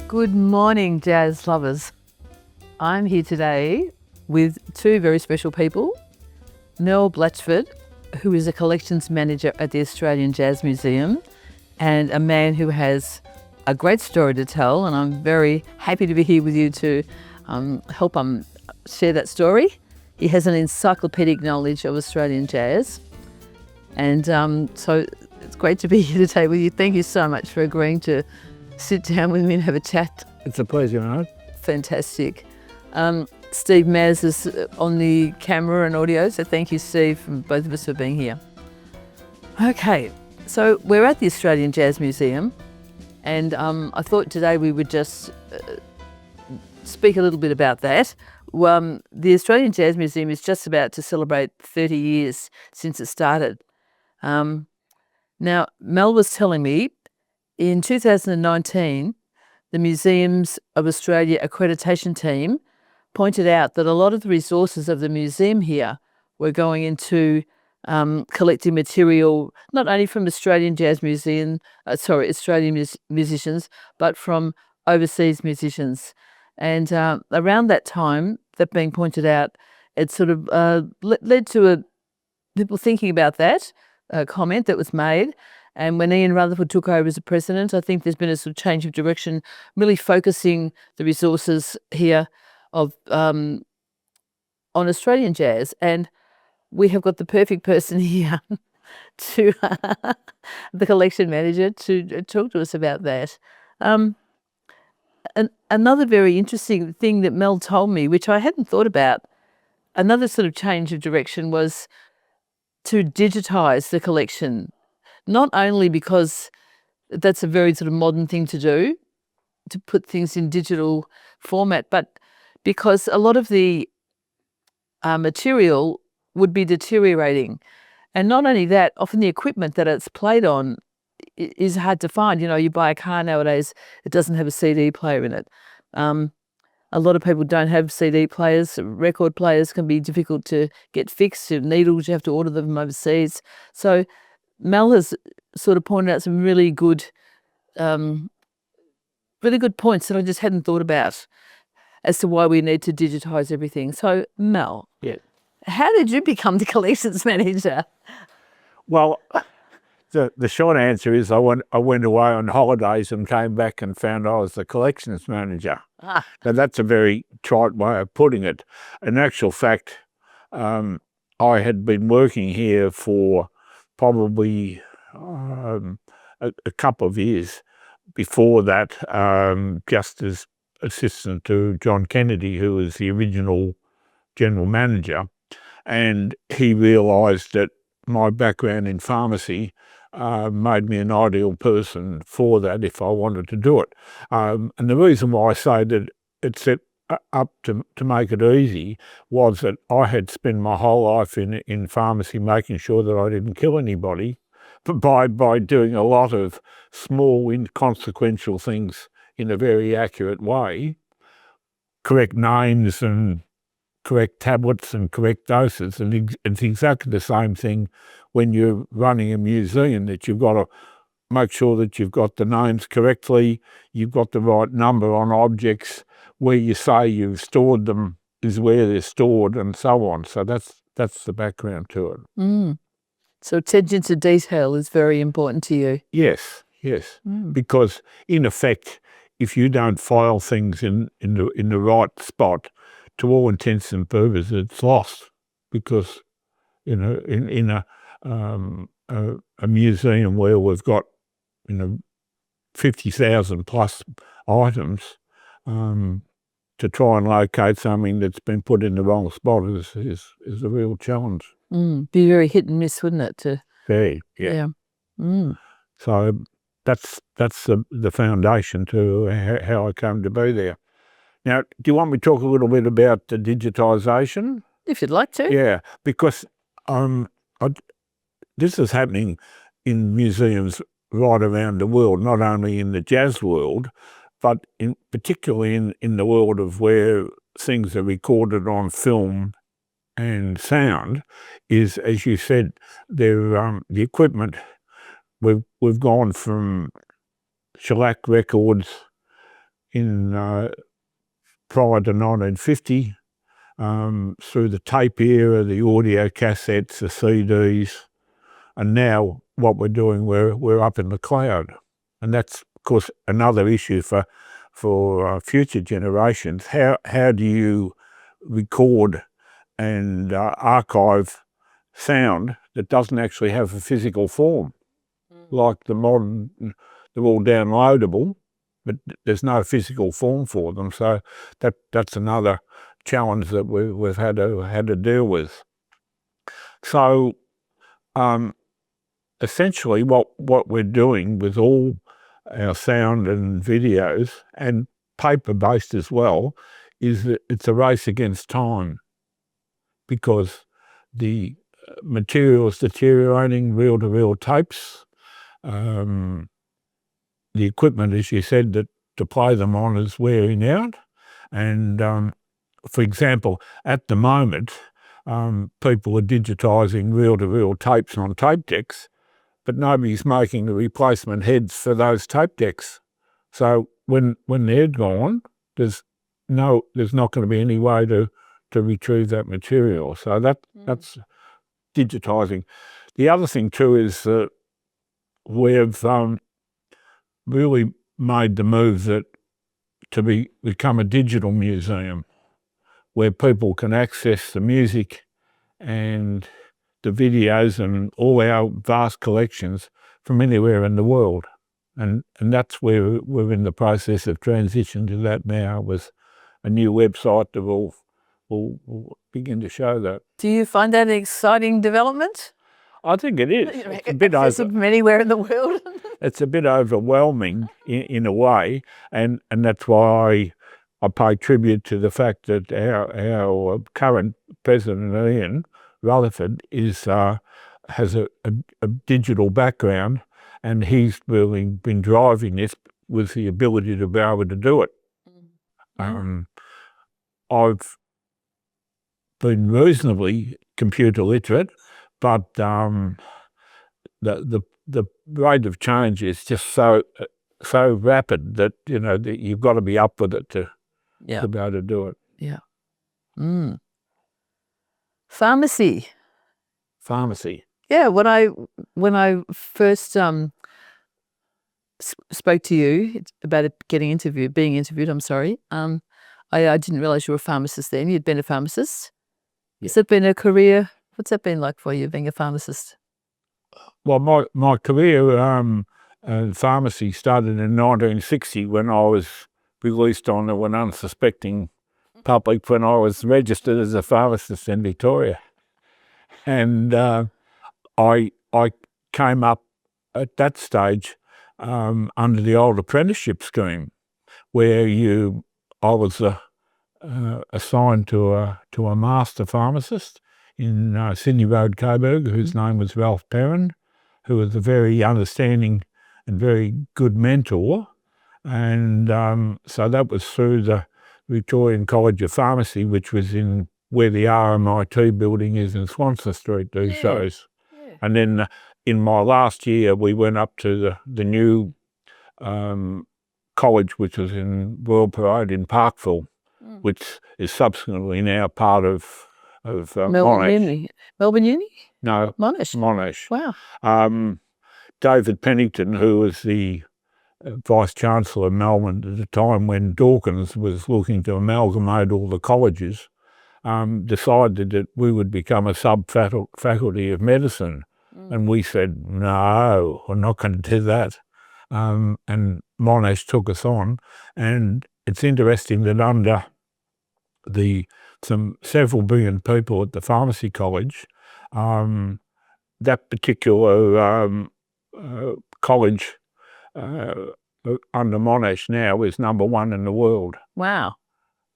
Good morning, jazz lovers. I'm here today with two very special people. Nell Blachford, who is a collections manager at the Australian Jazz Museum, and a man who has a great story to tell, and I'm very happy to be here with you to help share that story. He has an encyclopedic knowledge of Australian jazz, and so it's great to be here today with you. Thank you so much for agreeing to sit down with me and have a chat. It's a pleasure, Marj. Fantastic. Steve Maz is on the camera and audio, so thank you, Steve, and both of us for being here. Okay, so we're at the Australian Jazz Museum, and I thought today we would just speak a little bit about that. The Australian Jazz Museum is just about to celebrate 30 years since it started. Now, Mel was telling me in 2019, the Museums of Australia accreditation team pointed out that a lot of the resources of the museum here were going into collecting material, not only from Australian musicians, but from overseas musicians. And around that time, that being pointed out, it sort of led to people thinking about that comment that was made. And when Ian Rutherford took over as the president, I think there's been a sort of change of direction, really focusing the resources here of on Australian jazz. And we have got the perfect person here to the collection manager to talk to us about that. And another very interesting thing that Mel told me, which I hadn't thought about, another sort of change of direction was to digitise the collection. Not only because that's a very sort of modern thing to do, to put things in digital format, but because a lot of the material would be deteriorating. And not only that, often the equipment that it's played on is hard to find. You know, you buy a car nowadays, it doesn't have a CD player in it. A lot of people don't have CD players. Record players can be difficult to get fixed. Needles, you have to order them from overseas. So Mel has sort of pointed out some really good points that I just hadn't thought about as to why we need to digitise everything. So, Mel, how did you become the collections manager? Well, the short answer is I went away on holidays and came back and found I was the collections manager. Now, that's a very trite way of putting it. In actual fact, I had been working here for probably a couple of years before that, just as assistant to John Kennedy, who was the original general manager. And he realised that my background in pharmacy made me an ideal person for that if I wanted to do it. And the reason why I say that it's set up to make it easy was that I had spent my whole life in pharmacy making sure that I didn't kill anybody, but by doing a lot of small inconsequential things in a very accurate way, correct names and correct tablets and correct doses. And it's exactly the same thing when you're running a museum, that you've got to make sure that you've got the names correctly, you've got the right number on objects, where you say you've stored them is where they're stored, and so on. So that's the background to it. So attention to detail is very important to you. Yes. Because in effect, if you don't file things in the right spot, to all intents and purposes, it's lost. Because in a museum where we've got 50,000 plus items, to try and locate something that's been put in the wrong spot is a real challenge. Be very hit and miss, wouldn't it? Very, yeah. So that's the foundation to how I came to be there. Now, do you want me to talk a little bit about the digitisation? If you'd like to. Yeah, because this is happening in museums right around the world, not only in the jazz world, but particularly in the world of where things are recorded on film and sound, is, as you said, the equipment. We've gone from shellac records prior to 1950, through the tape era, the audio cassettes, the CDs, and now what we're doing, we're up in the cloud, and that's of course another issue for future generations. How do you record and archive sound that doesn't actually have a physical form? Like the modern, they're all downloadable, but there's no physical form for them. So that's another challenge that we've had to deal with. So essentially, what we're doing with all our sound and videos, and paper-based as well, is that it's a race against time, because the material is deteriorating, reel-to-reel tapes. The equipment, as you said, that to play them on is wearing out. And for example, at the moment, people are digitising reel-to-reel tapes on tape decks, but nobody's making the replacement heads for those tape decks. So when they're gone, there's not going to be any way to retrieve that material. So that's digitising. The other thing too is that we've really made the move to become a digital museum where people can access the music and the videos and all our vast collections from anywhere in the world. And that's where we're in the process of transition to that now, with a new website that will begin to show that. Do you find that an exciting development? I think it is. It's a bit from anywhere in the world. It's a bit overwhelming in a way, and that's why I pay tribute to the fact that our current president, Ian Rutherford, has a digital background, and he's really been driving this with the ability to be able to do it. I've been reasonably computer literate, but the rate of change is just so rapid that that you've got to be up with it to be able to do it. Yeah. Pharmacy. Yeah. When I first spoke to you about being interviewed. I'm sorry. I didn't realize you were a pharmacist then. You'd been a pharmacist. Yeah. Has it been a career? What's that been like for you, being a pharmacist? Well, my career in pharmacy started in 1960 when I was released on an unsuspecting public when I was registered as a pharmacist in Victoria. And I came up at that stage under the old apprenticeship scheme, where I was assigned to a master pharmacist in Sydney Road, Coburg, whose name was Ralph Perrin, who was a very understanding and very good mentor. And so that was through the Victorian College of Pharmacy, which was in where the RMIT building is in Swanston Street these days. Yeah. And then in my last year, we went up to the new college, which was in Royal Parade in Parkville, which is subsequently now part of Monash. Melbourne Uni? No, Monash. Wow. David Pennington, who was the Vice Chancellor of Melbourne at the time when Dawkins was looking to amalgamate all the colleges, decided that we would become a sub-faculty of medicine. And we said, no, we're not going to do that. And Monash took us on. And it's interesting that under several billion people at the pharmacy college, that particular college under Monash now is number one in the world. Wow.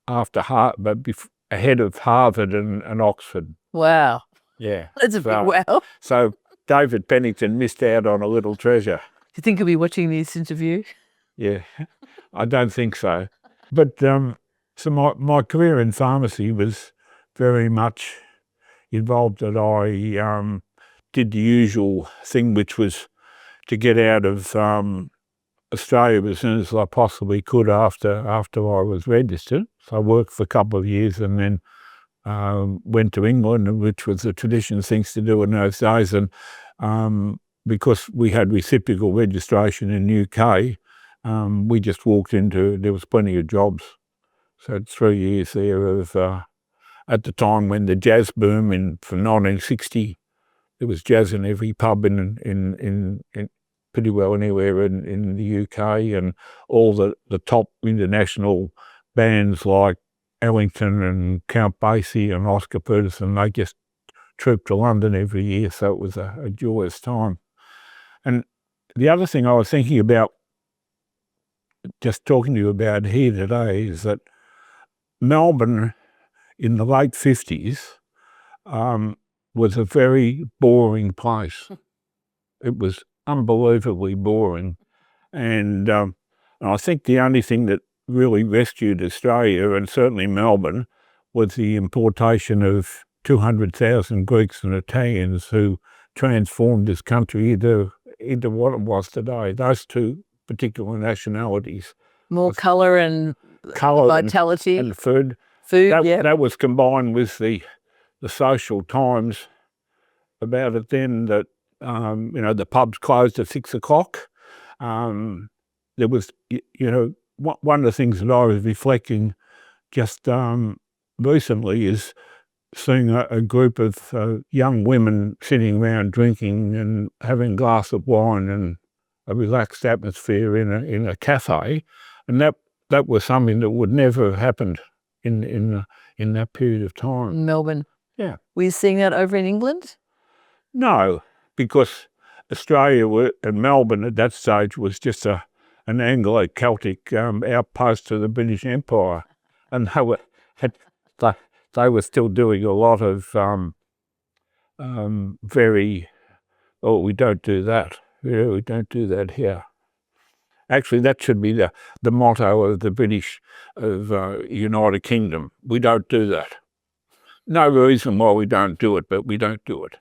Ahead of Harvard and Oxford. Wow. Yeah. That's a big wow. So David Pennington missed out on a little treasure. Do you think he'll be watching this interview? Yeah, I don't think so. But so my career in pharmacy was very much involved that I did the usual thing, which was to get out of Australia as soon as I possibly could after I was registered. So I worked for a couple of years and then went to England, which was the traditional things to do in those days. And because we had reciprocal registration in the UK, we just walked into, there was plenty of jobs. So 3 years there of, at the time when the jazz boom from 1960, there was jazz in every pub in pretty well anywhere in the UK, and all the top international bands like Ellington and Count Basie and Oscar Peterson, they just trooped to London every year, so it was a joyous time. And the other thing I was thinking about, just talking to you about here today, is that Melbourne in the late 50s was a very boring place. It was unbelievably boring. And I think the only thing that really rescued Australia, and certainly Melbourne, was the importation of 200,000 Greeks and Italians who transformed this country into what it was today. Those two particular nationalities. More colour and vitality. And food. That was combined with the social times about it then, that the pubs closed at 6 o'clock. There was, one of the things that I was reflecting just recently is seeing a group of young women sitting around drinking and having a glass of wine and a relaxed atmosphere in a cafe, and that was something that would never have happened in that period of time. In Melbourne. Yeah. Were you seeing that over in England? No, because Australia and Melbourne at that stage was just an Anglo-Celtic outpost of the British Empire, and they were still doing a lot of very, we don't do that. We don't do that here. Actually, that should be the motto of the British, of United Kingdom. We don't do that. No reason why we don't do it, but we don't do it.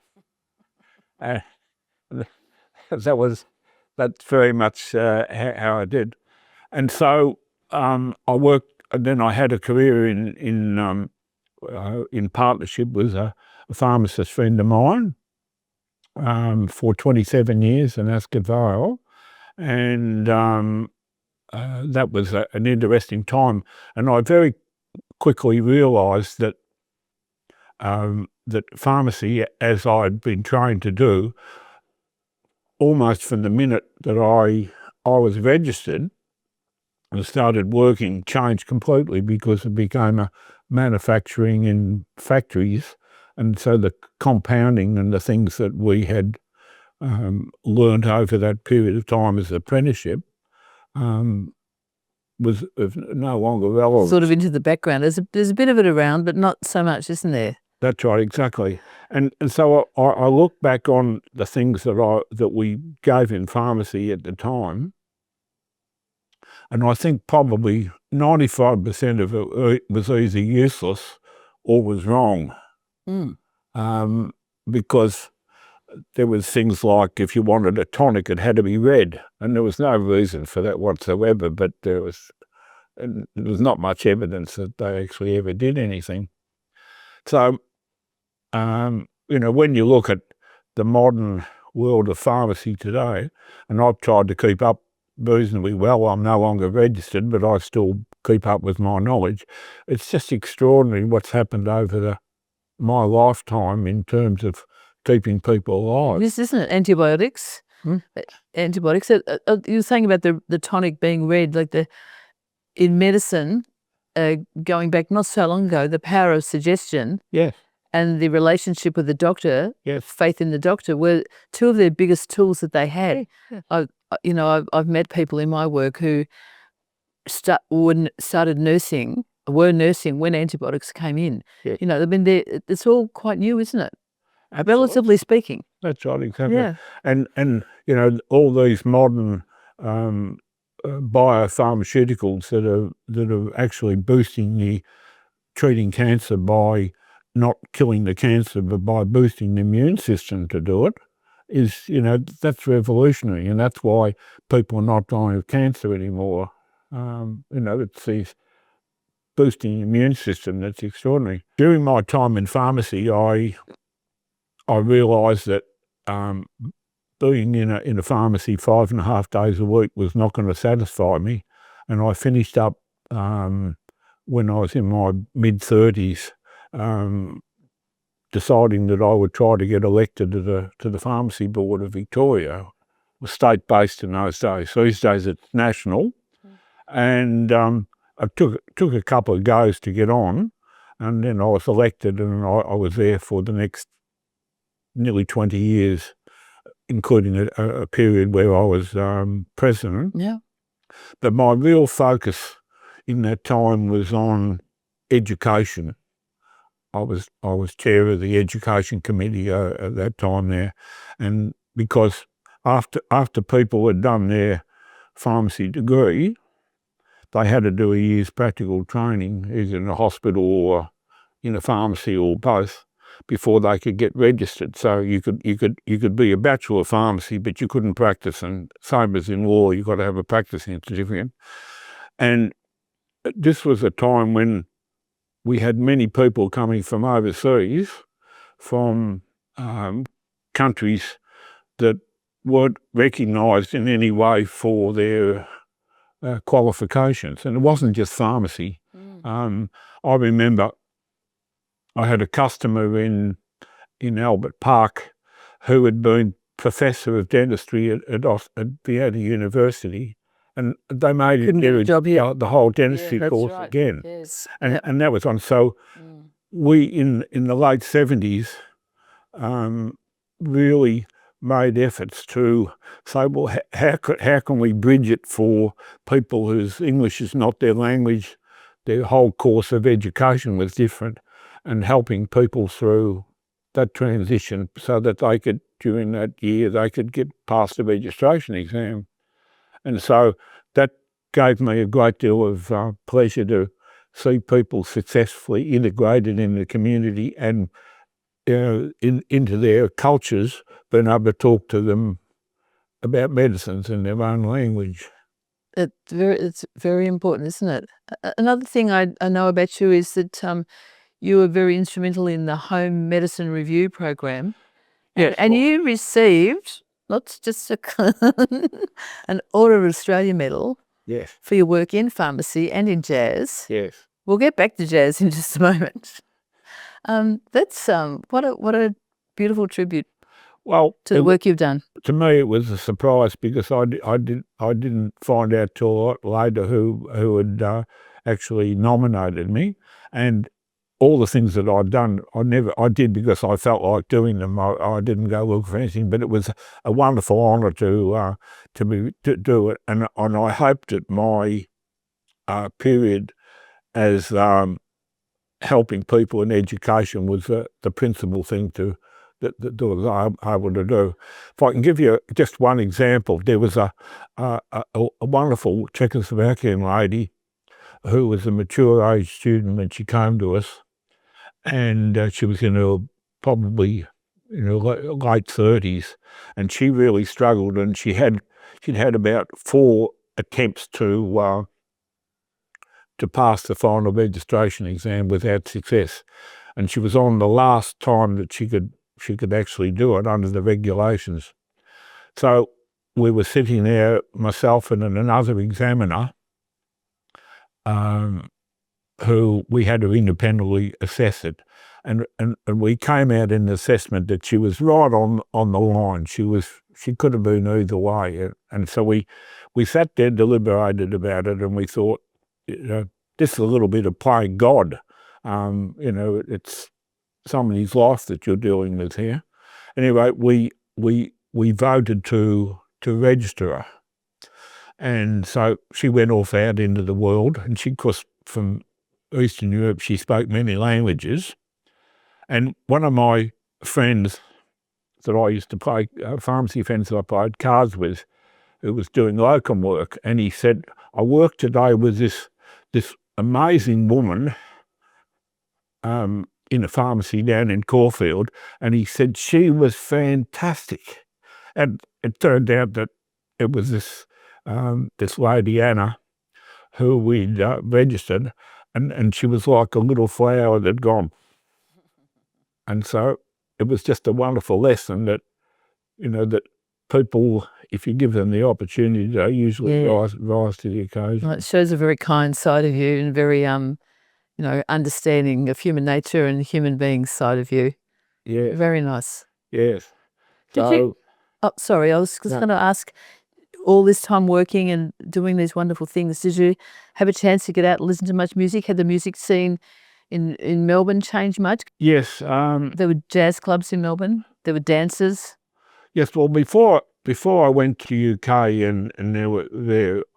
That's very much how I did. And so I worked, and then I had a career in partnership with a pharmacist friend of mine for 27 years in Ascot Vale. And that was an interesting time. And I very quickly realised that that pharmacy, as I'd been trained to do, almost from the minute that I was registered and started working, changed completely, because it became a manufacturing in factories. And so the compounding and the things that we had learned over that period of time as apprenticeship was no longer relevant. Sort of into the background. There's a bit of it around, but not so much, isn't there? That's right, exactly. And so I look back on the things that we gave in pharmacy at the time, and I think probably 95% of it was either useless or was wrong. Because there was things like, if you wanted a tonic, it had to be red, and there was no reason for that whatsoever, but there was not much evidence that they actually ever did anything. So, when you look at the modern world of pharmacy today, and I've tried to keep up reasonably well, I'm no longer registered, but I still keep up with my knowledge. It's just extraordinary what's happened over my lifetime in terms of keeping people alive. This isn't it? Antibiotics. Antibiotics. You were saying about the tonic being red, like in medicine, going back not so long ago, the power of suggestion. Yes. And the relationship with the doctor, yes, faith in the doctor, were two of their biggest tools that they had. Yeah. I've met people in my work who started nursing, were nursing when antibiotics came in. Yes. I mean, it's all quite new, isn't it? Absolutely. Relatively speaking. That's right, exactly. Yeah. And all these modern biopharmaceuticals that are actually boosting treating cancer by not killing the cancer, but by boosting the immune system to do it, is, that's revolutionary, and that's why people are not dying of cancer anymore. It's these boosting the immune system that's extraordinary. During my time in pharmacy, I realised that being in a pharmacy 5.5 days a week was not going to satisfy me, and I finished up when I was in my mid-30s, deciding that I would try to get elected to the Pharmacy Board of Victoria. It was state-based in those days. So these days it's national. And I took a couple of goes to get on, and then I was elected, and I was there for the next nearly 20 years, including a period where I was president. Yeah. But my real focus in that time was on education. I was chair of the education committee at that time there, and because after people had done their pharmacy degree, they had to do a year's practical training, either in a hospital or in a pharmacy or both, before they could get registered. So you could be a bachelor of pharmacy, but you couldn't practice. And same as in law, you've got to have a practicing certificate. And this was a time when we had many people coming from overseas, from countries that weren't recognised in any way for their qualifications. And it wasn't just pharmacy. I remember I had a customer in Albert Park who had been professor of dentistry at Vienna University, and they made it the whole dentistry course again. Yes. And that was on. So we, in the late 70s, really made efforts to say, well, how can we bridge it for people whose English is not their language? Their whole course of education was different, and helping people through that transition so that they could, during that year, they could get past the registration exam. And so that gave me a great deal of pleasure to see people successfully integrated in the community and into their cultures, being able to talk to them about medicines in their own language. It's very important, isn't it? Another thing I know about you is that you were very instrumental in the Home Medicine Review program. Yes. And you received not just an Order of Australia medal. Yes. For your work in pharmacy and in jazz. Yes. We'll get back to jazz in just a moment. That's what a beautiful tribute. Well, to the work you've done. To me, it was a surprise because I didn't find out till a lot later who had actually nominated me, and all the things that I'd done, I did because I felt like doing them. I didn't go look for anything, but it was a wonderful honour to do it, and I hoped that my period as helping people in education was the principal thing that I was able to do. If I can give you just one example, there was a wonderful Czechoslovakian lady who was a mature age student, and she came to us, and she was in her probably late 30s, and she really struggled, and she'd had about 4 attempts to pass the final registration exam without success, and she was on the last time that she could actually do it under the regulations. So we were sitting there, myself and another examiner, who we had to independently assess it. And we came out in the assessment that she was right on the line. She could have been either way. And so we sat there, deliberated about it, and we thought, this is a little bit of playing God. It's somebody's life that you're dealing with here. Anyway, we voted to register her. And so she went off out into the world, and she, of course, from Eastern Europe, she spoke many languages. And one of my friends that I used to play, pharmacy friends that I played cards with, who was doing locum work, and he said, I worked today with this amazing woman in a pharmacy down in Caulfield, and he said she was fantastic. And it turned out that it was this lady, Anna, who we'd registered, and she was like a little flower that had gone. And so it was just a wonderful lesson that, that people, if you give them the opportunity, they usually rise to the occasion. Well, it shows a very kind side of you and very, understanding of human nature and human beings side of you. Yeah. Very nice. Yes. Did you? Oh, sorry. I was just going to ask. All this time working and doing these wonderful things, did you have a chance to get out and listen to much music? Had the music scene in Melbourne changed much? Yes. There were jazz clubs in Melbourne. There were dancers. Yes. Well, before I went to UK and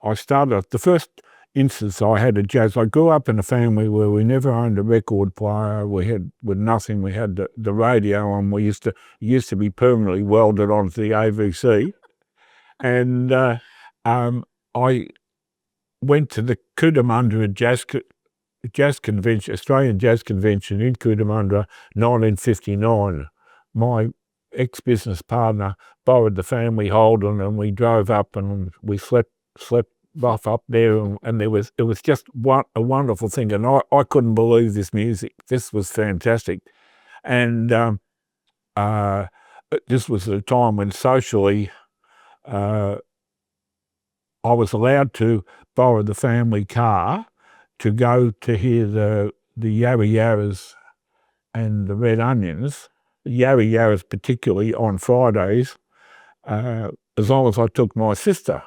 I started the first instance I had of jazz. I grew up in a family where we never owned a record player. We had nothing. We had the radio, and we used to be permanently welded onto the AVC. And I went to the Cootamundra Jazz Convention, Australian Jazz Convention in Cootamundra, 1959. My ex-business partner borrowed the family Holden, and we drove up and we slept off up there, and it was just a wonderful thing. And I couldn't believe this music. This was fantastic. And this was a time when socially, I was allowed to borrow the family car to go to hear the Yarra Yarras and the Red Onions, the Yarra Yarras particularly on Fridays, as long as I took my sister.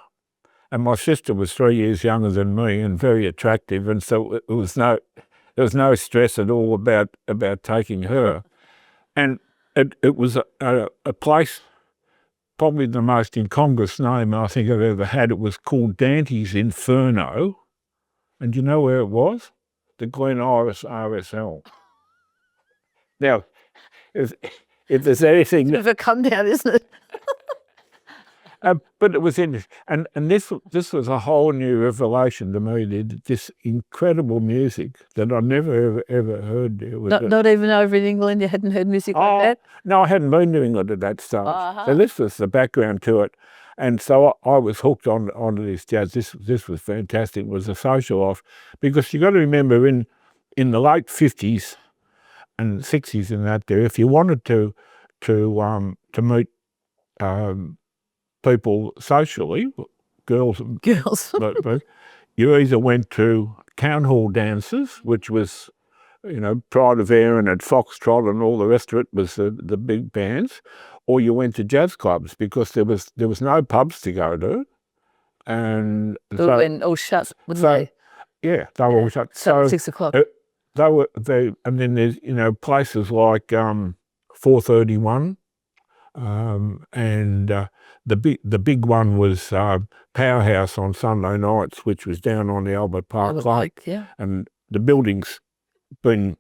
And my sister was 3 years younger than me and very attractive, and so there was no stress at all about taking her. And it was a place, probably the most incongruous name I think I've ever had. It was called Dante's Inferno. And do you know where it was? The Glen Iris RSL. Now, if there's anything... It's a come down, isn't it? But it was interesting. And this was a whole new revelation to me, this incredible music that I never, ever heard. Not even over in England? You hadn't heard music like that? No, I hadn't been to England at that stage. So this was the background to it. And so I was hooked onto this jazz. This was fantastic. It was a social life. Because you've got to remember, in the late 50s and 60s and that there, if you wanted to meet people socially, girls, you either went to town hall dances, which was, Pride of Erin and Foxtrot and all the rest of it was the big bands, or you went to jazz clubs because there was no pubs to go to, and all shut, wouldn't they? Yeah, they were all shut. So 6 o'clock. And then there's places like 431. And the big one was Powerhouse on Sunday nights, which was down on the Albert Park Lake. Yeah. And the building's been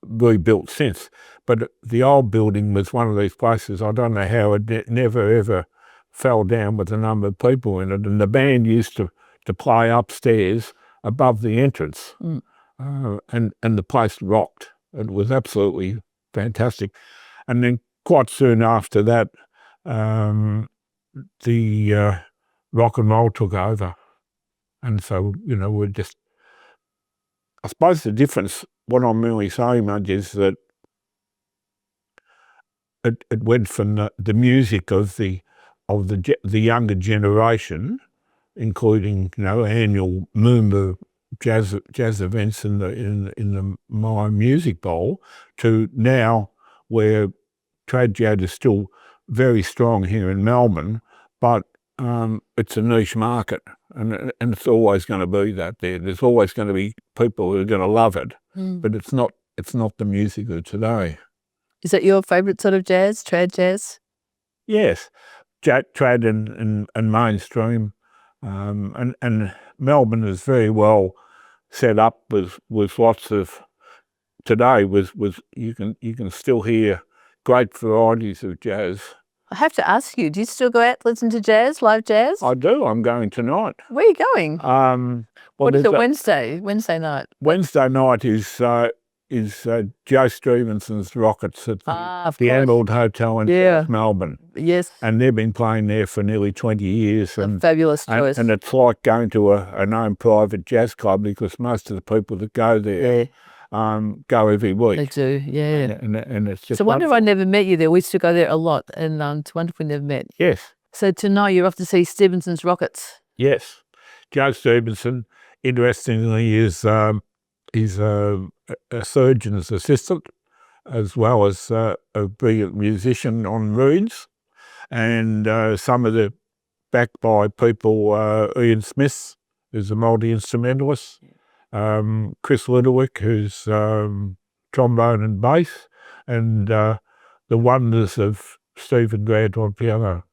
rebuilt since. But the old building was one of these places, I don't know how it never ever fell down with a number of people in it. And the band used to play upstairs above the entrance. And the place rocked. It was absolutely fantastic. And then quite soon after that, the rock and roll took over. And so, we're just... I suppose the difference, what I'm really saying, Marj, is that it went from the music of the younger generation, including, annual Moomba jazz events in the My Music Bowl, to now where trad jazz is still very strong here in Melbourne, but it's a niche market, and it's always going to be that there. There's always going to be people who are going to love it, but it's not the music of today. Is that your favourite sort of jazz, trad jazz? Yes, trad and mainstream, and Melbourne is very well set up with lots of... Today was you can still hear great varieties of jazz. I have to ask you, do you still go out listen to jazz, live jazz? I do. I'm going tonight. Where are you going? Well, what is it, Wednesday night? Wednesday night is is Joe Stevenson's Rockets at Of the course. Emerald Hotel in South Melbourne. Yes. And they've been playing there for nearly 20 years. A fabulous choice. And it's like going to an own private jazz club, because most of the people that go there go every week. They do, yeah. And it's just So I wonder if I never met you there. We used to go there a lot, and it's wonderful we never met. Yes. So tonight you're off to see Stevenson's Rockets. Yes. Joe Stevenson, interestingly, is he's a surgeon's assistant, as well as a brilliant musician on reeds, and some of the backed by people, Ian Smith, who's a multi-instrumentalist, Chris Littlewick, who's trombone and bass, and the wonders of Stephen Grant on piano,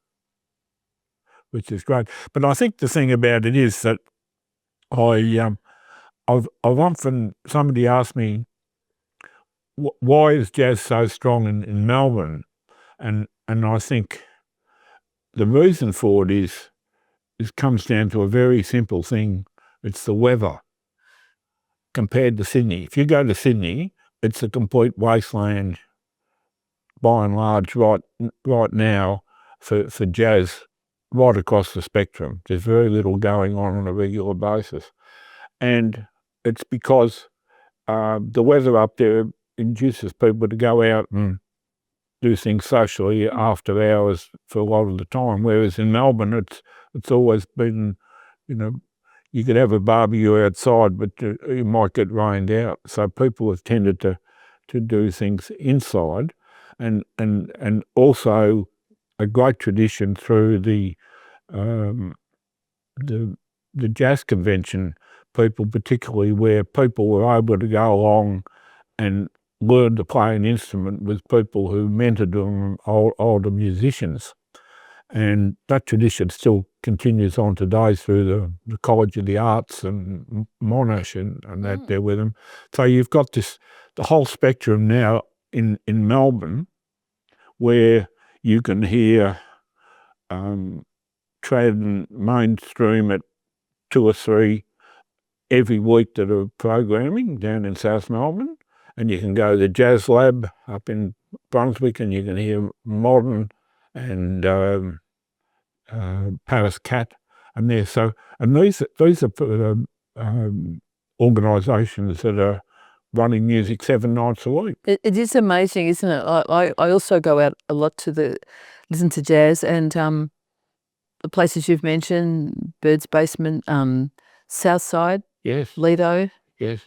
which is great. But I think the thing about it is that I've often, somebody asked me, why is jazz so strong in Melbourne? And I think the reason for it is comes down to a very simple thing. It's the weather compared to Sydney. If you go to Sydney, it's a complete wasteland by and large right now for jazz right across the spectrum. There's very little going on a regular basis. And it's because the weather up there induces people to go out and do things socially after hours for a lot of the time. Whereas in Melbourne, it's always been, you could have a barbecue outside, but you might get rained out. So people have tended to do things inside, and also a great tradition through the jazz convention people, particularly where people were able to go along and learn to play an instrument with people who mentored them, older musicians. And that tradition still continues on today through the College of the Arts and Monash and that there with them. So you've got the whole spectrum now in Melbourne, where you can hear trad and mainstream at 2 or 3 every week that are programming down in South Melbourne. And you can go to the Jazz Lab up in Brunswick, and you can hear modern and Paris Cat and there. So, and these are organisations that are running music 7 nights a week. It is amazing, isn't it? I also go out a lot to listen to jazz, and the places you've mentioned, Bird's Basement, Southside, yes, Lido, yes,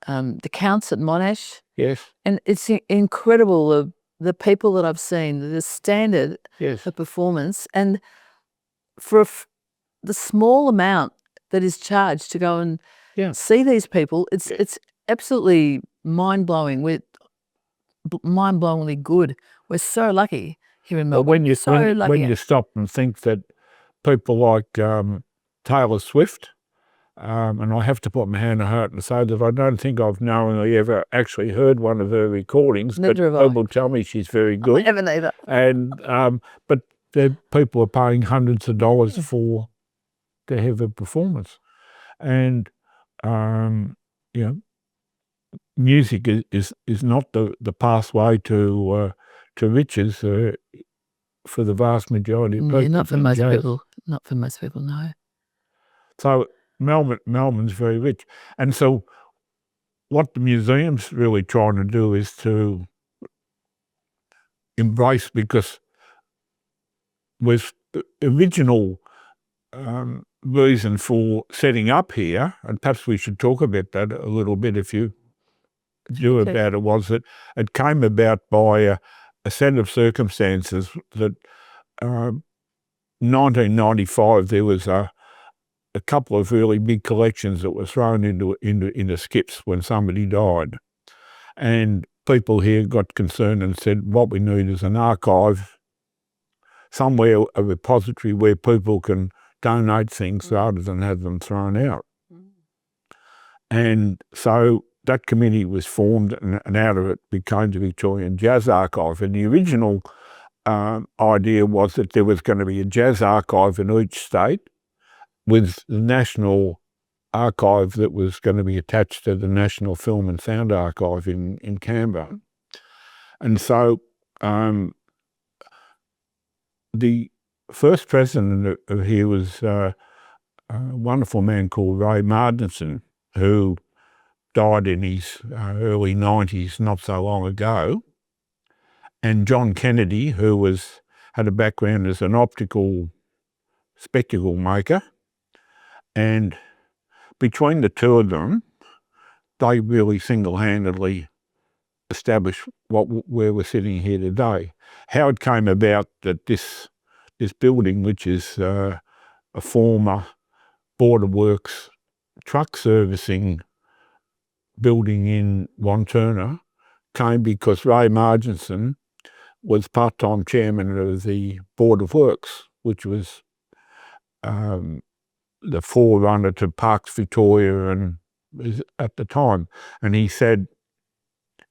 the Counts at Monash. Yes. And it's incredible, the people that I've seen, the standard of performance, and for the small amount that is charged to go and see these people, it's absolutely mind-blowing. We're mind-blowingly good. We're so lucky here in Melbourne. When you stop and think that people like Taylor Swift, and I have to put my hand on heart and say that I don't think I've knowingly ever actually heard one of her recordings, but people tell me she's very good. I haven't either. And but people are paying hundreds of dollars to have a performance, and music is not the pathway to riches for the vast majority of people. Yeah, not for most people. Not for most people, no. So Melbourne's very rich. And so what the museum's really trying to do is to embrace, because with the original reason for setting up here, and perhaps we should talk about that a little bit if you do about it, was that it came about by a set of circumstances that 1995 there was a couple of really big collections that were thrown into skips when somebody died. And people here got concerned and said, what we need is an archive, somewhere, a repository where people can donate things rather than have them thrown out. And so that committee was formed, and out of it became the Victorian Jazz Archive. And the original idea was that there was going to be a jazz archive in each state, with the national archive that was going to be attached to the National Film and Sound Archive in Canberra. And so the first president of here was a wonderful man called Ray Marj, who died in his early 90s not so long ago, and John Kennedy, who had a background as an optical spectacle maker. And between the two of them, they really single-handedly established where we're sitting here today. How it came about that this building, which is a former Border Works truck servicing building in Wantirna, came because Ray Marginson was part-time chairman of the Board of Works, which was the forerunner to Parks Victoria and at the time. And he said,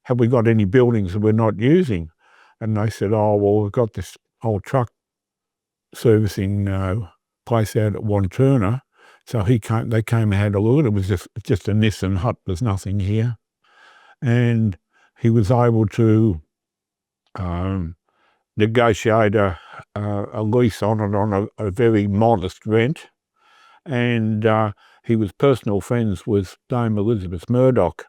have we got any buildings that we're not using? And they said, oh, well, we've got this old truck servicing place out at Wantirna. So they came and had a look. It was just a Nissan hut. There's nothing here. And he was able to negotiate a lease on it on a very modest rent. And he was personal friends with Dame Elizabeth Murdoch,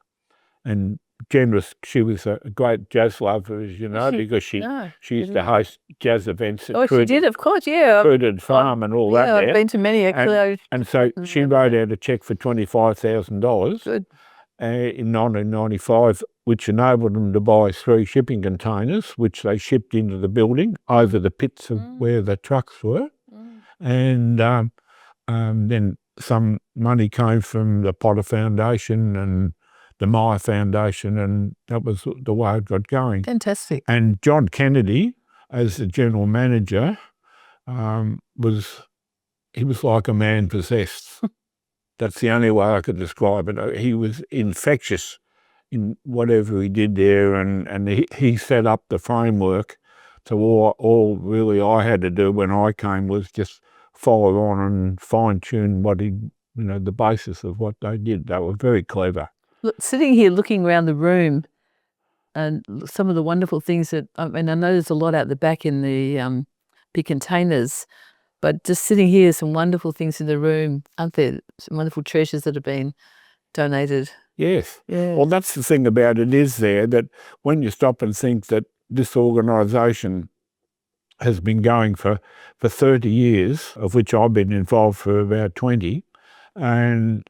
and generous. She was a great jazz lover, as you know, because she used to host jazz events at she did, of course, yeah. Cruden Farm and all that. Yeah, I've been to many, actually. And so she wrote out a cheque for $25,000 in 1995, which enabled them to buy 3 shipping containers, which they shipped into the building over the pits of where the trucks were. And then some money came from the Potter Foundation and the Meyer Foundation, and that was the way it got going. Fantastic. And John Kennedy, as the general manager, was like a man possessed. That's the only way I could describe it. He was infectious in whatever he did there, and he set up the framework. So all really I had to do when I came was just follow on and fine-tune the basis of what they did. They were very clever. Look, sitting here looking around the room and some of the wonderful things that, I know there's a lot out the back in the big containers, but just sitting here, some wonderful things in the room, aren't there? Some wonderful treasures that have been donated. Yes. Yeah. Well, that's the thing about it is there, that when you stop and think that this organisation has been going for 30 years, of which I've been involved for about 20, and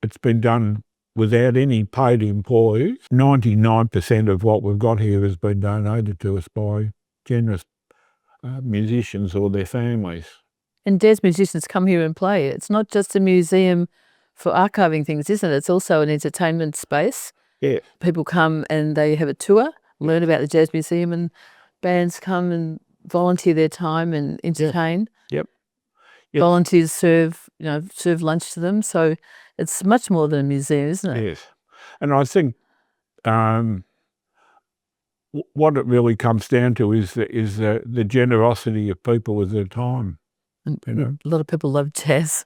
it's been done without any paid employees. 99% of what we've got here has been donated to us by generous musicians or their families. And jazz musicians come here and play. It's not just a museum for archiving things, isn't it? It's also an entertainment space. Yeah. People come and they have a tour, learn about the Jazz Museum, and bands come and volunteer their time and entertain. Yep. Volunteers serve lunch to them. So it's much more than a museum, isn't it? Yes. And I think what it really comes down to is the generosity of people with their time. And a lot of people love jazz.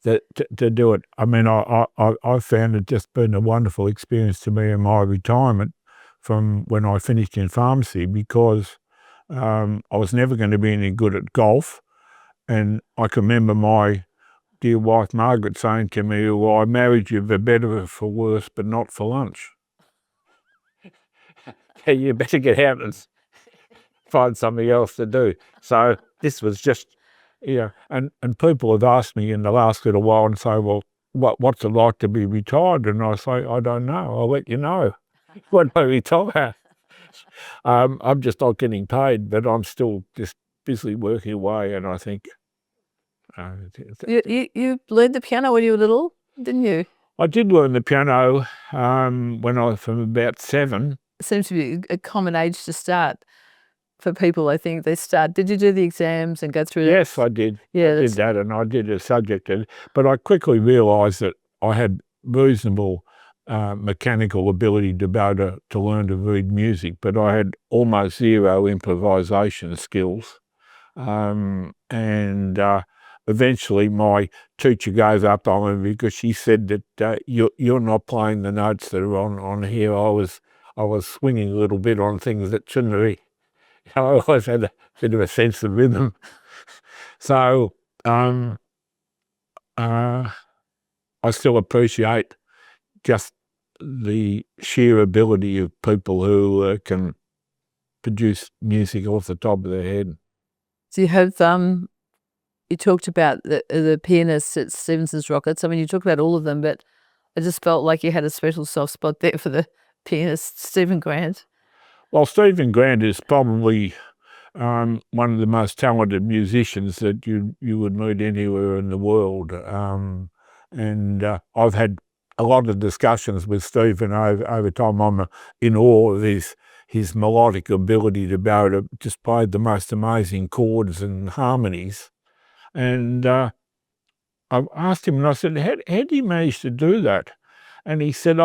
to do it. I mean, I found it just been a wonderful experience to me in my retirement from when I finished in pharmacy, because I was never going to be any good at golf. And I can remember my dear wife, Margaret, saying to me, well, I married you for better or for worse, but not for lunch. You better get out and find something else to do. So this was just, and people have asked me in the last little while and say, well, what's it like to be retired? And I say, I don't know. I'll let you know when I retire. I'm just not getting paid, but I'm still just busy working away. And I think... You learned the piano when you were little, didn't you? I did learn the piano when I was from about 7. It seems to be a common age to start for people, I think. They start. Did you do the exams and go through that? Yes, I did. Yeah, I did that, and I did a subject. But I quickly realised that I had reasonable mechanical ability to be able to learn to read music, but I had almost zero improvisation skills. And eventually my teacher goes up on me because she said that you're not playing the notes that are on here. I was swinging a little bit on things that shouldn't be. I always had a bit of a sense of rhythm. So I still appreciate just the sheer ability of people who can produce music off the top of their head. So you have you talked about the pianists at Stevenson's Rockets. I mean, you talked about all of them, but I just felt like you had a special soft spot there for the pianist, Stephen Grant. Well, Stephen Grant is probably one of the most talented musicians that you would meet anywhere in the world. And I've had a lot of discussions with Stephen over time. I'm in awe of his melodic ability to be able to just play the most amazing chords and harmonies. And I asked him, and I said, how do you manage to do that? And he said,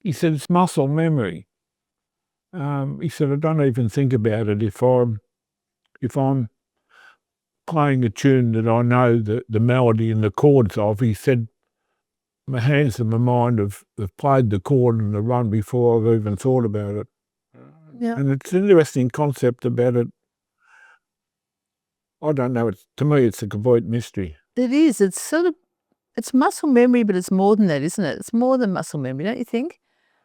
he said, it's muscle memory. He said, I don't even think about it if I'm playing a tune that I know the melody and the chords of. He said, my hands and my mind have played the chord and the run before I've even thought about it. Yeah. And it's an interesting concept about it. I don't know. To me, it's a complete mystery. It is. It's muscle memory, but it's more than that, isn't it? It's more than muscle memory, don't you think?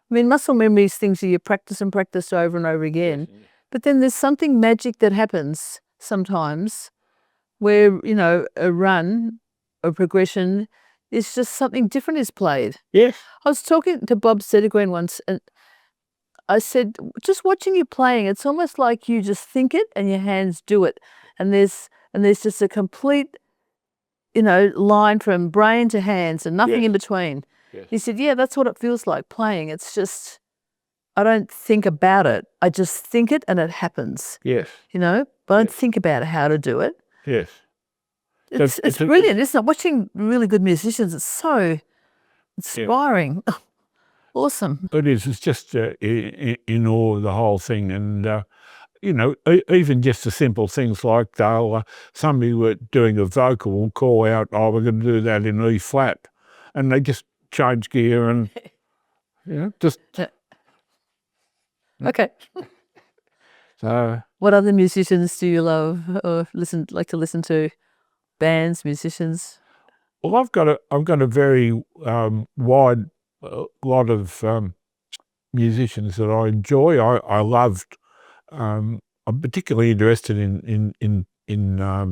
I mean, muscle memory is things that you practice and practice over and over again. Yes. But then there's something magic that happens sometimes where, a run, a progression, is just something different is played. Yes. I was talking to Bob Sedergren once, and I said, just watching you playing, it's almost like you just think it and your hands do it. And there's just a complete, line from brain to hands and nothing in between. Yes. He said, yeah, that's what it feels like playing. It's just, I don't think about it. I just think it and it happens. Yes. But I don't think about how to do it. Yes. It's brilliant, isn't it? Watching really good musicians, it's so inspiring. Yeah. Awesome. It is. It's just in awe of the whole thing. And, even just the simple things like somebody were doing a vocal will call out, oh, we're going to do that in E flat. And they just change gear and, just... Okay. So... What other musicians do you love or like to listen to? Bands, musicians? Well, I've got a very wide lot of musicians that I enjoy. I loved. I'm particularly interested in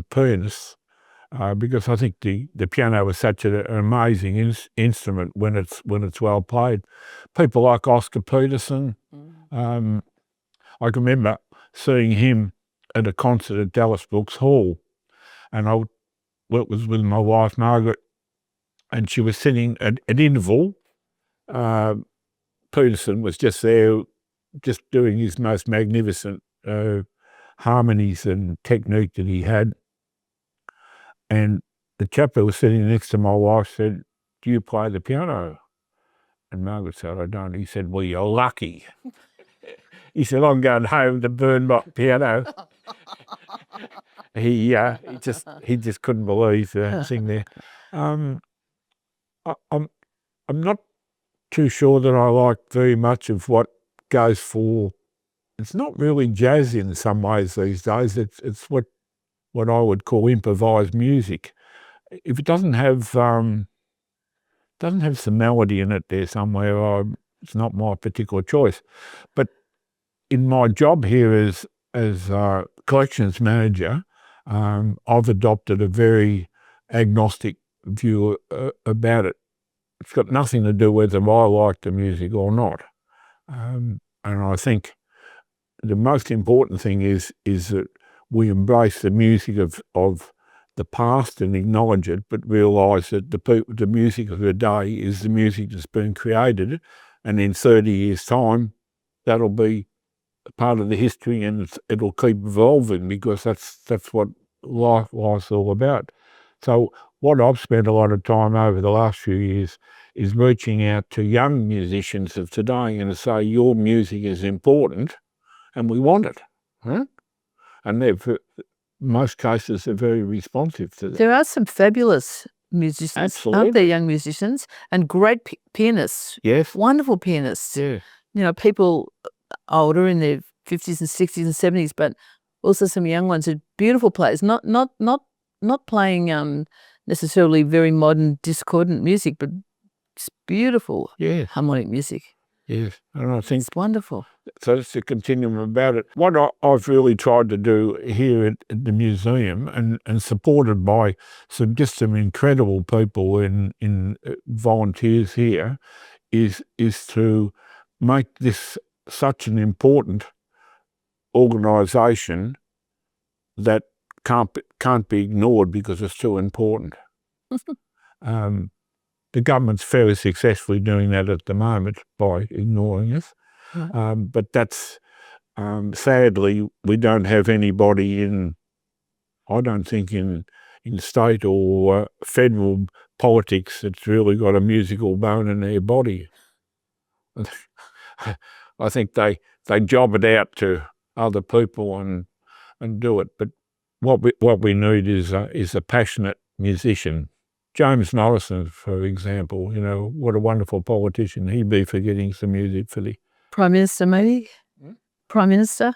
pianists because I think the piano is such an amazing instrument when it's well played. People like Oscar Peterson. I can remember seeing him at a concert at Dallas Brooks Hall, and I was with my wife Margaret, and she was sitting at an interval. Peterson was just there, just doing his most magnificent harmonies and technique that he had. And the chap who was sitting next to my wife said, do you play the piano? And Margaret said, I don't. He said, well, you're lucky. He said, I'm going home to burn my piano. He just couldn't believe the thing there. I'm not too sure that I like very much of what goes for. It's not really jazz in some ways these days. It's what I would call improvised music. If it doesn't have some melody in it there somewhere, it's not my particular choice. But in my job here as collections manager, I've adopted a very agnostic view about it. It's got nothing to do whether I like the music or not. And I think the most important thing is that we embrace the music of the past and acknowledge it, but realise that the music of the day is the music that's been created, and in 30 years' time, that'll be part of the history, and it'll keep evolving because that's what life's all about. So what I've spent a lot of time over the last few years is reaching out to young musicians of today and to say your music is important and we want it. Huh? and most cases they're very responsive to that. There are some fabulous musicians, Absolutely. aren't there, young musicians, and great pianists. Yes. Wonderful pianists. Yeah. You know, people older in their 50s and 60s and 70s, but also some young ones who are beautiful players. Not playing necessarily very modern discordant music, but it's beautiful harmonic music. Yes, and I think it's wonderful. So that's the continuum about it. What I've really tried to do here at the museum, and supported by some incredible people in volunteers here, is to make this such an important organisation that can't be ignored because it's too important. The government's fairly successfully doing that at the moment by ignoring us. But that's sadly, we don't have anybody I don't think in state or federal politics that's really got a musical bone in their body. I think they job it out to other people and do it. But what we need is a passionate musician. James Morrison, for example, what a wonderful politician he'd be for getting some music for the Prime Minister, maybe? Prime Minister?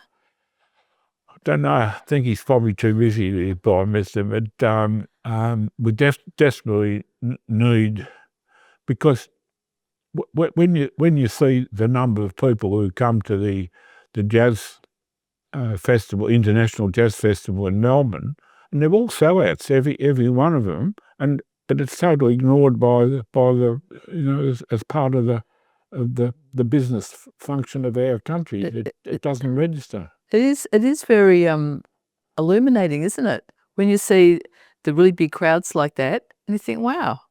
I don't know. I think he's probably too busy to be Prime Minister, but we desperately need, because when you see the number of people who come to the jazz festival, International Jazz Festival in Melbourne, and they're all sellouts, every one of them, but it's totally ignored by the as part of the business function of our country. It doesn't register. It is very illuminating, isn't it? When you see the really big crowds like that, and you think, wow.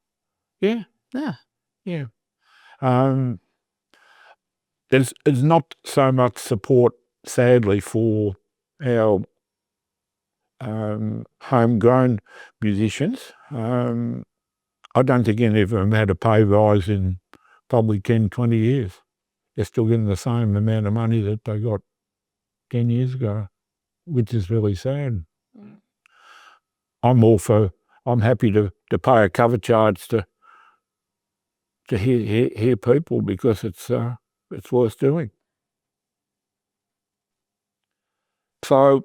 Yeah. Yeah. Yeah. There's not so much support, sadly, for our homegrown musicians. I don't think any of them had a pay rise in probably 10, 20 years. They're still getting the same amount of money that they got 10 years ago, which is really sad. I'm happy to pay a cover charge to hear people, because it's worth doing. So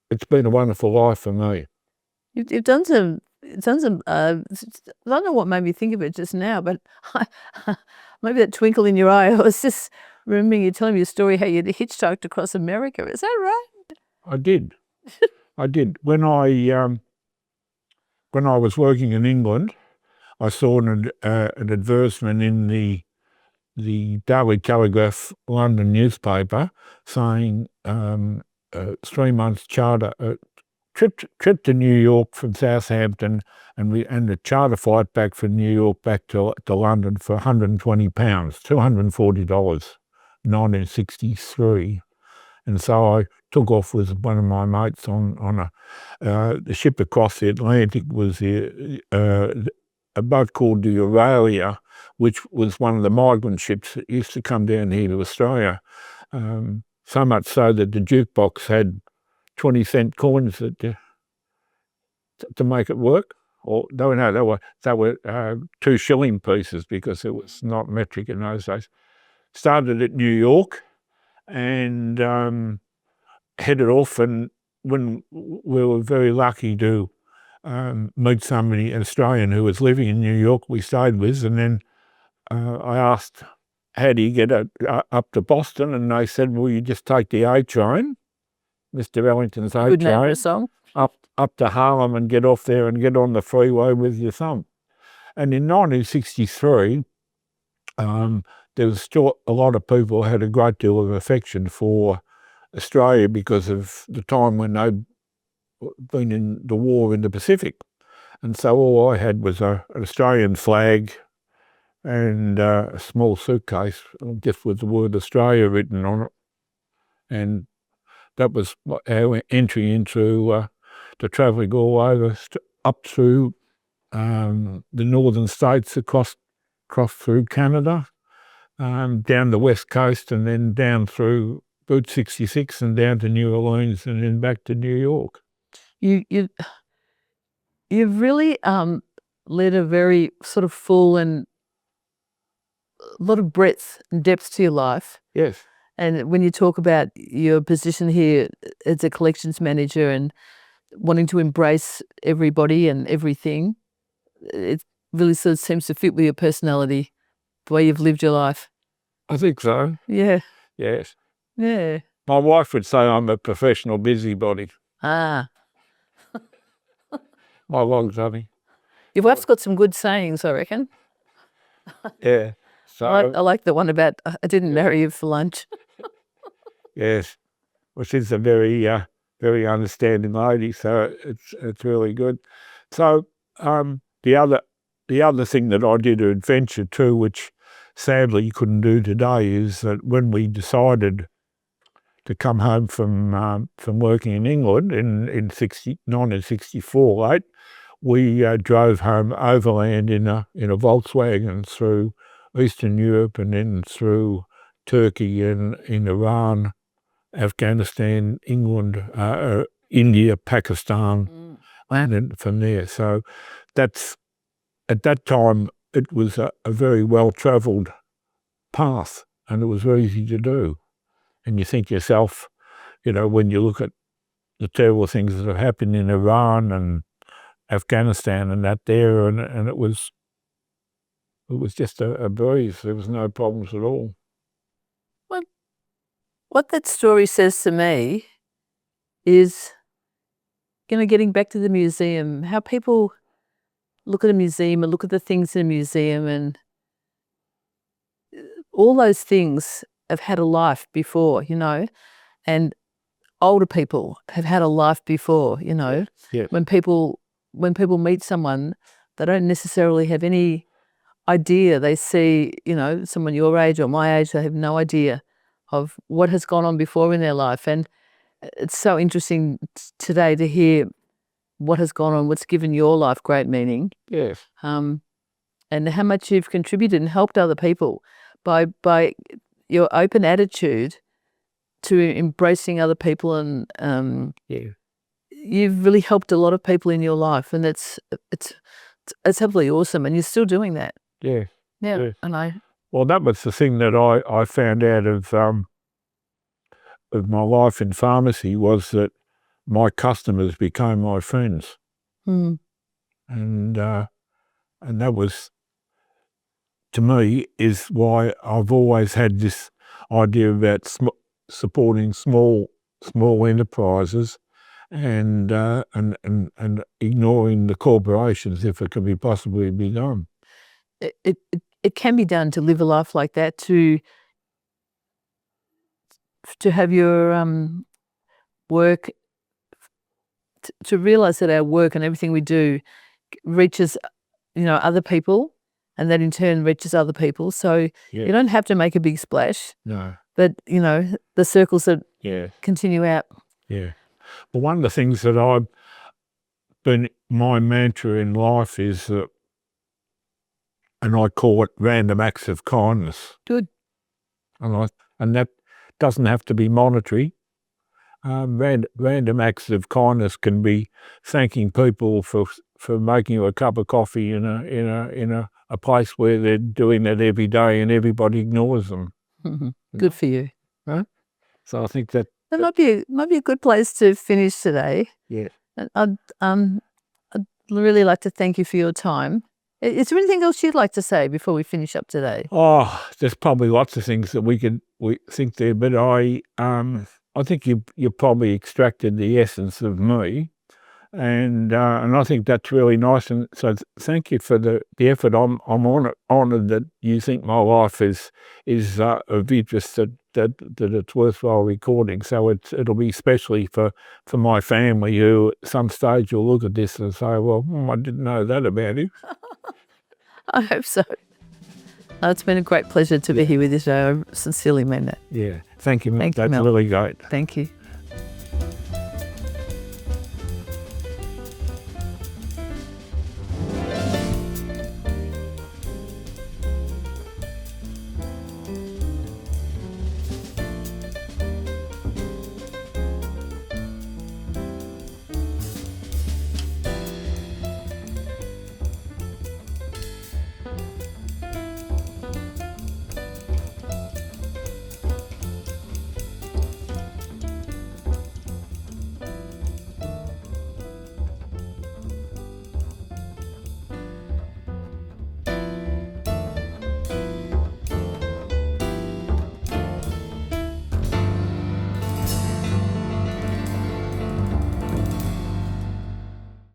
it's been a wonderful life for me. You've done some. I don't know what made me think of it just now, but maybe that twinkle in your eye. I was just remembering you telling me a story how you hitchhiked across America. Is that right? I did. When I was working in England, I saw an advertisement in the Daily Telegraph London newspaper saying 3 months charter trip to New York from Southampton, and a charter flight back from New York back to London for £120, $240, 1963. And so I took off with one of my mates on the ship across the Atlantic was a boat called the Aurelia, which was one of the migrant ships that used to come down here to Australia. So much so that the jukebox had 20-cent coins to make it work. Or they were 2 shilling pieces, because it was not metric in those days. Started at New York and headed off, and when we were very lucky to meet somebody, an Australian who was living in New York, we stayed with, and then I asked, how do you get up to Boston? And they said, well, you just take the A train, Mr. Ellington's A Good name for train, a song. up to Harlem and get off there and get on the freeway with your thumb. And in 1963, there was still a lot of people who had a great deal of affection for Australia because of the time when they'd been in the war in the Pacific. And so all I had was an Australian flag and a small suitcase just with the word Australia written on it. And that was our entry into the travelling all over, up through the northern states, across through Canada, down the west coast and then down through Route 66 and down to New Orleans and then back to New York. You've really led a very sort of full and a lot of breadth and depth to your life. Yes. And when you talk about your position here as a collections manager and wanting to embrace everybody and everything, it really sort of seems to fit with your personality, the way you've lived your life. I think so. Yeah. Yes. Yeah. My wife would say I'm a professional busybody. Ah. My long honey. Your wife's got some good sayings, I reckon. Yeah. So I like the one about I didn't marry you for lunch. yes. Well, she's a very understanding lady, so it's really good. So the other thing that I did, an adventure too, which sadly you couldn't do today, is that when we decided to come home from working in England in 1964, right, we drove home overland in a Volkswagen through Eastern Europe and then through Turkey and in Iran, Afghanistan, England, India, Pakistan, and then from there. So that's, at that time, it was a very well-travelled path and it was very easy to do. And you think yourself, when you look at the terrible things that have happened in Iran and Afghanistan and that there, and it was just a breeze. There was no problems at all. Well, what that story says to me is, getting back to the museum, how people look at a museum and look at the things in a museum, and all those things have had a life before, and older people have had a life before, Yes. When people meet someone, they don't necessarily have any idea. They see, someone your age or my age, they have no idea of what has gone on before in their life. And it's so interesting today to hear what has gone on, what's given your life great meaning. Yes. And how much you've contributed and helped other people by your open attitude to embracing other people, and you've really helped a lot of people in your life, and it's absolutely awesome, and you're still doing that. Yeah. Yeah. And well, that was the thing that I found out of my life in pharmacy, was that my customers became my friends. And that was, to me, is why I've always had this idea about supporting small enterprises and ignoring the corporations if it can be possibly be done. It can be done to live a life like that, to have your work, to realize that our work and everything we do reaches, other people, and that in turn reaches other people. So you don't have to make a big splash. No. But, the circles that continue out. Yeah. Well, one of the things that I've been, my mantra in life is, and I call it random acts of kindness. Good. And that doesn't have to be monetary. Random acts of kindness can be thanking people for making you a cup of coffee in a place where they're doing that every day and everybody ignores them. Good for you. Right? So I think that might be a good place to finish today. Yeah. I'd really like to thank you for your time. Is there anything else you'd like to say before we finish up today? Oh, there's probably lots of things that we think there, but I think you probably extracted the essence of me, and I think that's really nice. And so thank you for the effort. I'm honoured that you think my life is of interest, that it's worthwhile recording. So it'll be especially for my family, who at some stage will look at this and say, well, I didn't know that about him. I hope so. It's been a great pleasure to be here with you today. I sincerely mean that. Yeah. Thank you. Thank you, That's Mel. really great. Thank you.